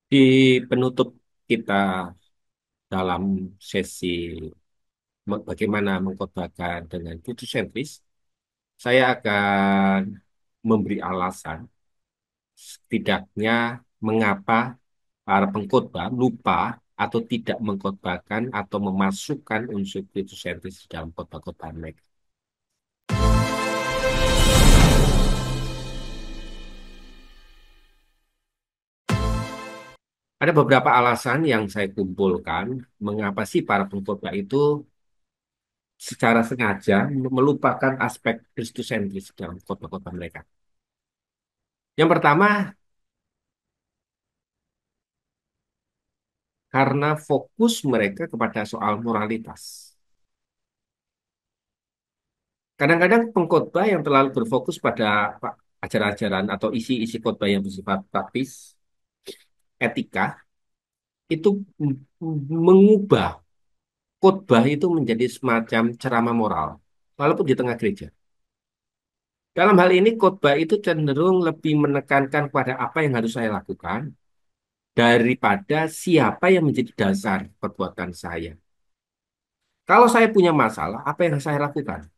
Di penutup kita dalam sesi bagaimana mengkhotbahkan dengan sentris, saya akan memberi alasan setidaknya mengapa para pengkhotbah lupa atau tidak mengkhotbahkan atau memasukkan unsur sentris dalam khotbah-khotbah mereka. Ada beberapa alasan yang saya kumpulkan mengapa sih para pengkhotbah itu secara sengaja melupakan aspek Kristusentris dalam khotbah-khotbah mereka. Yang pertama, karena fokus mereka kepada soal moralitas. Kadang-kadang pengkhotbah yang terlalu berfokus pada ajaran-ajaran atau isi-isi khotbah yang bersifat praktis, etika, itu mengubah khotbah itu menjadi semacam ceramah moral, walaupun di tengah gereja. Dalam hal ini, khotbah itu cenderung lebih menekankan pada apa yang harus saya lakukan daripada siapa yang menjadi dasar perbuatan saya. Kalau saya punya masalah, apa yang saya lakukan?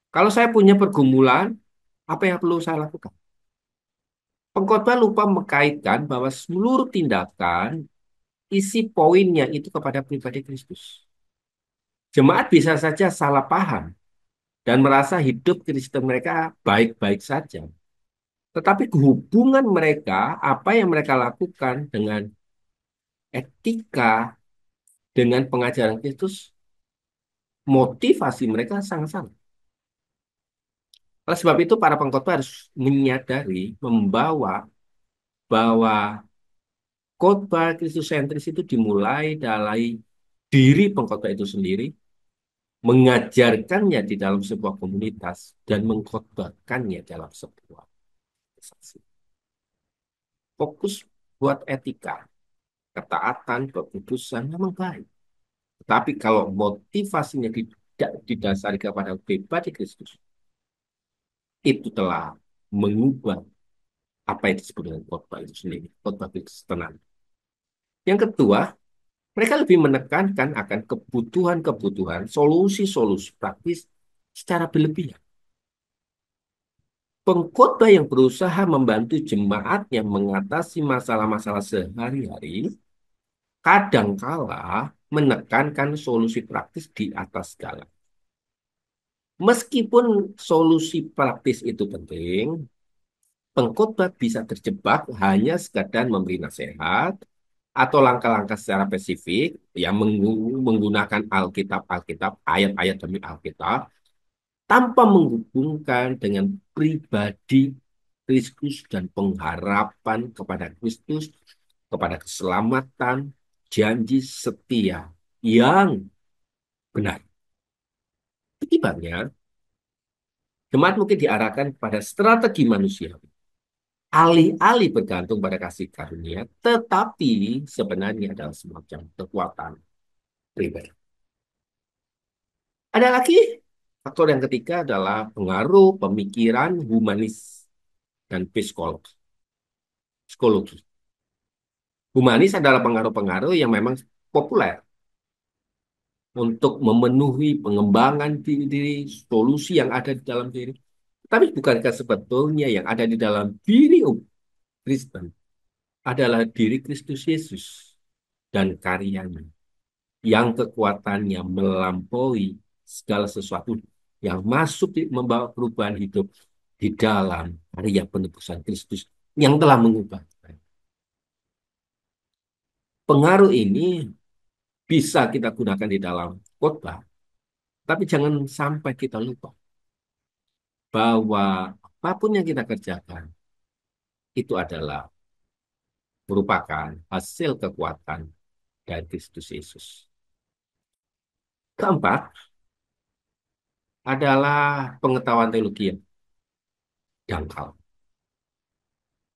Kalau saya punya pergumulan, apa yang perlu saya lakukan? Pengkhotbah lupa mengkaitkan bahwa seluruh tindakan isi poinnya itu kepada pribadi Kristus. Jemaat bisa saja salah paham dan merasa hidup Kristen mereka baik-baik saja. Tetapi hubungan mereka, apa yang mereka lakukan dengan etika, dengan pengajaran Kristus, motivasi mereka sangat sama. Oleh sebab itu, para pengkhotbah harus menyadari, membawa bahwa khotbah Kristusentris itu dimulai dari diri pengkhotbah itu sendiri, mengajarkannya di dalam sebuah komunitas, dan mengkhotbahkannya dalam sebuah organisasi. Fokus buat etika, ketaatan, keputusan memang baik. Tetapi kalau motivasinya tidak didasari kepada pribadi Kristus, itu telah mengubah apa yang disebut dengan khotbah itu sendiri, khotbah Kristenan. Yang kedua, mereka lebih menekankan akan kebutuhan-kebutuhan, solusi-solusi praktis secara berlebihan. Pengkhotbah yang berusaha membantu jemaatnya mengatasi masalah-masalah sehari-hari, kadangkala menekankan solusi praktis di atas segala. Meskipun solusi praktis itu penting, pengkhotbah bisa terjebak hanya sekadar memberi nasihat atau langkah-langkah secara spesifik yang menggunakan Alkitab, ayat-ayat demi Alkitab tanpa menghubungkan dengan pribadi Kristus dan pengharapan kepada Kristus, kepada keselamatan, janji setia yang benar. Akibatnya, jemaat mungkin diarahkan pada strategi manusia. Alih-alih bergantung pada kasih karunia, tetapi sebenarnya adalah semacam kekuatan pribadi. Ada lagi faktor yang ketiga adalah pengaruh pemikiran humanis dan psikologi. Psikologi. Humanis adalah pengaruh-pengaruh yang memang populer untuk memenuhi pengembangan diri, solusi yang ada di dalam diri. Tapi bukankah sebetulnya yang ada di dalam diri Kristen adalah diri Kristus Yesus dan karyanya yang kekuatannya melampaui segala sesuatu yang masuk membawa perubahan hidup di dalam karya penebusan Kristus yang telah mengubah. Pengaruh ini bisa kita gunakan di dalam khotbah, tapi jangan sampai kita lupa bahwa apapun yang kita kerjakan itu adalah merupakan hasil kekuatan dari Kristus Yesus. Keempat adalah pengetahuan teologi yang dangkal.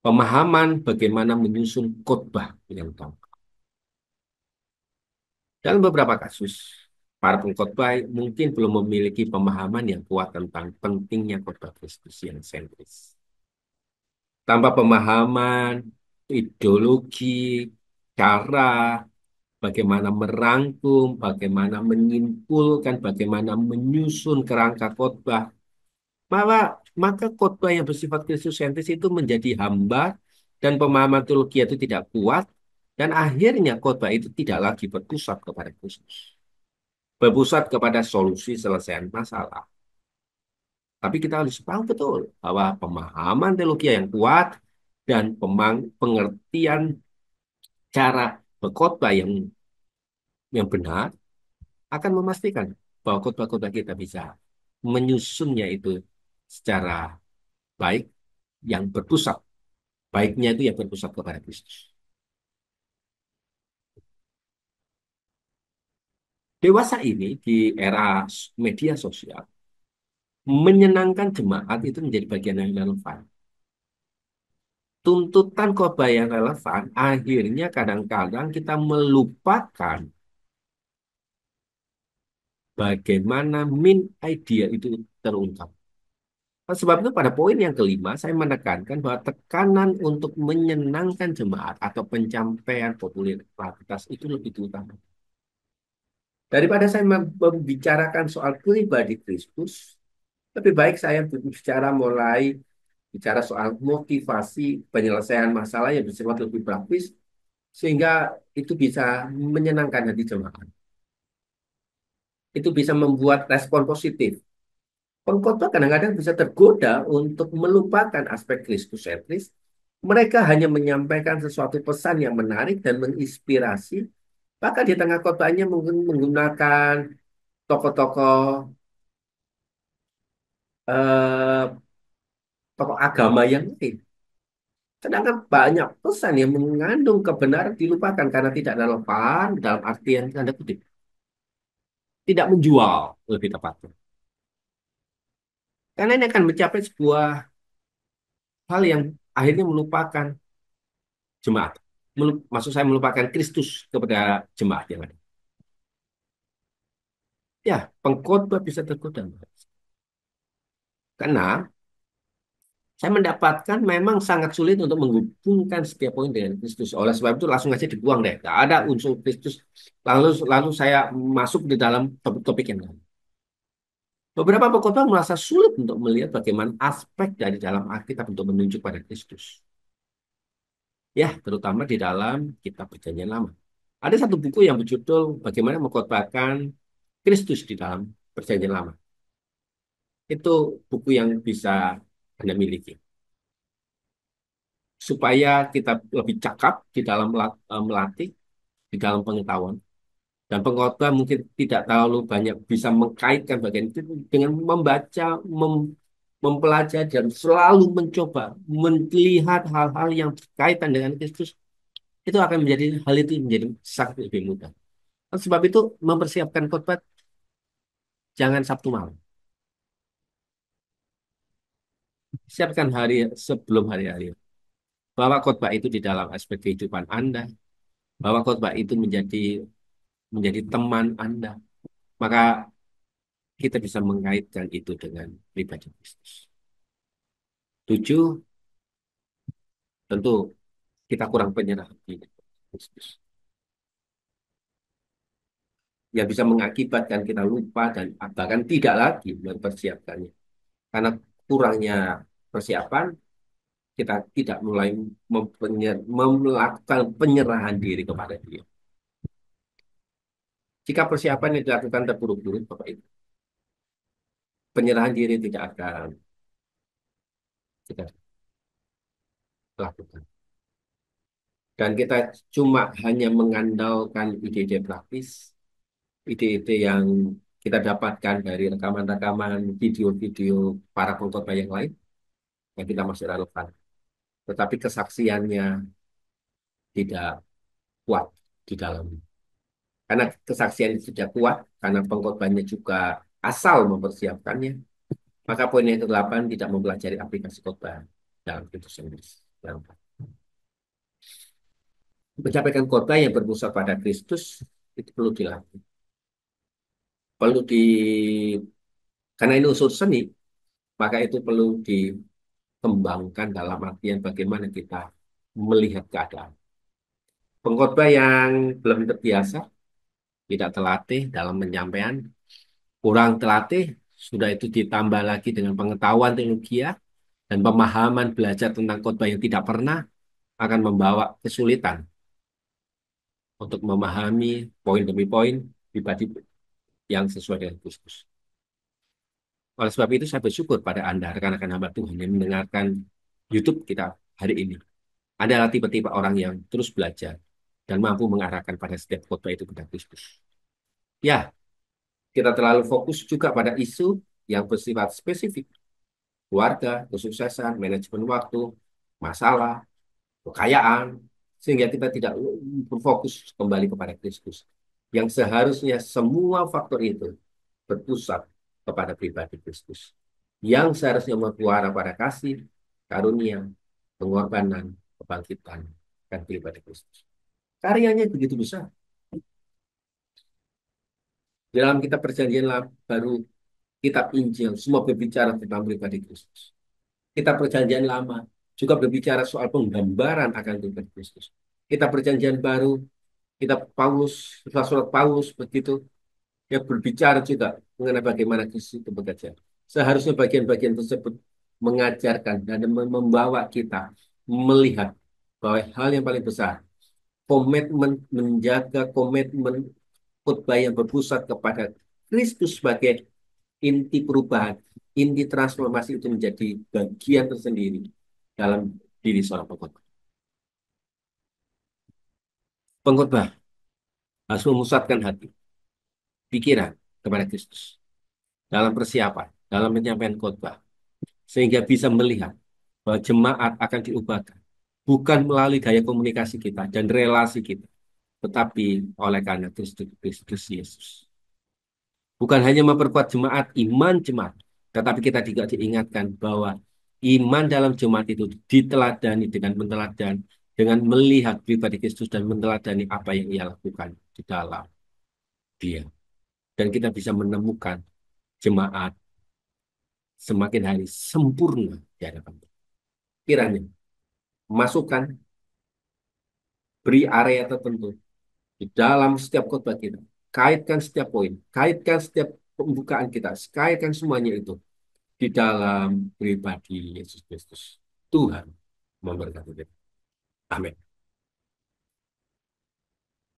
Pemahaman bagaimana menyusun khotbah yang dangkal. Dalam beberapa kasus, para pengkhotbah mungkin belum memiliki pemahaman yang kuat tentang pentingnya khotbah Kristus yang sentris. Tanpa pemahaman, ideologi, cara, bagaimana merangkum, bagaimana menyimpulkan, bagaimana menyusun kerangka khotbah. Maka, maka khotbah yang bersifat Kristusentris itu menjadi hambar dan pemahaman teologi itu tidak kuat dan akhirnya khotbah itu tidak lagi berpusat kepada Kristus, berpusat kepada solusi selesaian masalah. Tapi kita harus paham betul bahwa pemahaman teologi yang kuat dan pengertian cara berkhotbah yang benar akan memastikan bahwa khotbah-khotbah kita bisa menyusunnya itu secara baik yang berpusat, baiknya itu yang berpusat kepada Kristus. Dewasa ini di era media sosial, menyenangkan jemaat itu menjadi bagian yang relevan. Tuntutan khotbah yang relevan, akhirnya kadang-kadang kita melupakan bagaimana min idea itu terungkap. Sebab itu pada poin yang kelima, saya menekankan bahwa tekanan untuk menyenangkan jemaat atau pencapaian popularitas itu lebih utama. Daripada saya membicarakan soal pribadi Kristus, lebih baik saya berbicara mulai bicara soal motivasi penyelesaian masalah yang bersifat lebih praktis, sehingga itu bisa menyenangkan hati jemaat. Itu bisa membuat respon positif. Pengkhotbah kadang-kadang bisa tergoda untuk melupakan aspek Kristus-sentris. Mereka hanya menyampaikan sesuatu pesan yang menarik dan menginspirasi. Bahkan di tengah khotbahnya mungkin menggunakan tokoh-tokoh eh, tokoh agama yang lain. Sedangkan banyak pesan yang mengandung kebenaran dilupakan karena tidak relevan dalam artian tanda kutip. Tidak menjual, lebih tepatnya. Karena ini akan mencapai sebuah hal yang akhirnya melupakan jemaat. Maksud saya melupakan Kristus kepada jemaat yang ada. Ya, pengkhotbah bisa tergoda. Karena saya mendapatkan memang sangat sulit untuk menghubungkan setiap poin dengan Kristus. Oleh sebab itu langsung aja dibuang deh. Tidak ada unsur Kristus. Lalu saya masuk di dalam topik-topik yang lain. Beberapa pengkhotbah merasa sulit untuk melihat bagaimana aspek dari dalam Alkitab untuk menunjuk pada Kristus. Ya, terutama di dalam kitab Perjanjian Lama. Ada satu buku yang berjudul Bagaimana Mengkhotbahkan Kristus di dalam Perjanjian Lama. Itu buku yang bisa Anda miliki. Supaya kita lebih cakap di dalam melatih, di dalam pengetahuan. Dan pengkhotbah mungkin tidak terlalu banyak bisa mengkaitkan bagian itu dengan membaca, mempelajari, dan selalu mencoba melihat hal-hal yang berkaitan dengan Kristus. Itu akan menjadi hal itu menjadi sangat lebih mudah. Sebab itu mempersiapkan khotbah jangan Sabtu malam. Siapkan hari sebelum hari-hari. Bawa khotbah itu di dalam aspek kehidupan Anda. Bawa khotbah itu menjadi teman Anda. Maka kita bisa mengaitkan itu dengan pribadi Kristus. Tujuh, tentu kita kurang penyerah di Kristus. Yang bisa mengakibatkan kita lupa dan bahkan tidak lagi mempersiapkannya. Karena kurangnya persiapan, kita tidak mulai melakukan penyerahan diri kepada Dia. Jika persiapan yang dilakukan terburu-buru, Bapak Ibu, penyerahan diri tidak akan kita lakukan. Dan kita cuma hanya mengandalkan ide-ide praktis, ide-ide yang kita dapatkan dari rekaman-rekaman video-video para pengkhotbah yang lain, yang kita masih relevan. Tetapi kesaksiannya tidak kuat di dalamnya. Karena kesaksian itu tidak kuat, karena pengkhotbahnya juga asal mempersiapkannya, maka poin yang ke-8 tidak mempelajari aplikasi khotbah dalam Kristus Inggris. Menyampaikan khotbah yang berpusat pada Kristus itu perlu dilatih. Perlu di karena ini unsur seni, maka itu perlu dikembangkan dalam artian bagaimana kita melihat keadaan. Pengkhotbah yang belum terbiasa, tidak terlatih dalam penyampaian, kurang terlatih, sudah itu ditambah lagi dengan pengetahuan teknologi dan pemahaman belajar tentang khotbah yang tidak pernah akan membawa kesulitan untuk memahami poin demi poin pribadi yang sesuai dengan Kristus. Oleh sebab itu saya bersyukur pada Anda, rekan-rekan hamba Tuhan yang mendengarkan YouTube kita hari ini. Anda adalah tipe-tipe orang yang terus belajar dan mampu mengarahkan pada setiap khotbah itu kepada Kristus. Ya, kita terlalu fokus juga pada isu yang bersifat spesifik. Keluarga, kesuksesan, manajemen waktu, masalah, kekayaan, sehingga kita tidak berfokus kembali kepada Kristus. Yang seharusnya semua faktor itu berpusat kepada pribadi Kristus. Yang seharusnya bermuara pada kasih, karunia, pengorbanan, kebangkitan, dan pribadi Kristus. Karyanya begitu besar. Dalam kitab perjanjian baru, kitab Injil, semua berbicara tentang pribadi Kristus. Kitab perjanjian lama juga berbicara soal penggambaran akan pribadi Kristus. Kitab perjanjian baru, kitab Paulus, surat Paulus begitu, ya berbicara juga mengenai bagaimana Kristus itu bekerja. Seharusnya bagian-bagian tersebut mengajarkan dan membawa kita melihat bahwa hal yang paling besar, komitmen menjaga komitmen khotbah yang berpusat kepada Kristus sebagai inti perubahan, inti transformasi itu menjadi bagian tersendiri dalam diri seorang pengkhotbah. Pengkhotbah harus memusatkan hati, pikiran kepada Kristus dalam persiapan, dalam penyampaian khotbah, sehingga bisa melihat bahwa jemaat akan diubahkan bukan melalui gaya komunikasi kita dan relasi kita, tetapi oleh karena Kristus Yesus. Bukan hanya memperkuat jemaat, iman jemaat, tetapi kita juga diingatkan bahwa iman dalam jemaat itu diteladani dengan menteladan, dengan melihat pribadi Kristus dan meneladani apa yang ia lakukan di dalam dia. Dan kita bisa menemukan jemaat semakin hari sempurna di hadapan Tuhan. Kiranya masukkan, beri area tertentu di dalam setiap khotbah kita. Kaitkan setiap poin, kaitkan setiap pembukaan kita, kaitkan semuanya itu di dalam pribadi Yesus Kristus. Tuhan memberkati kita. Amin.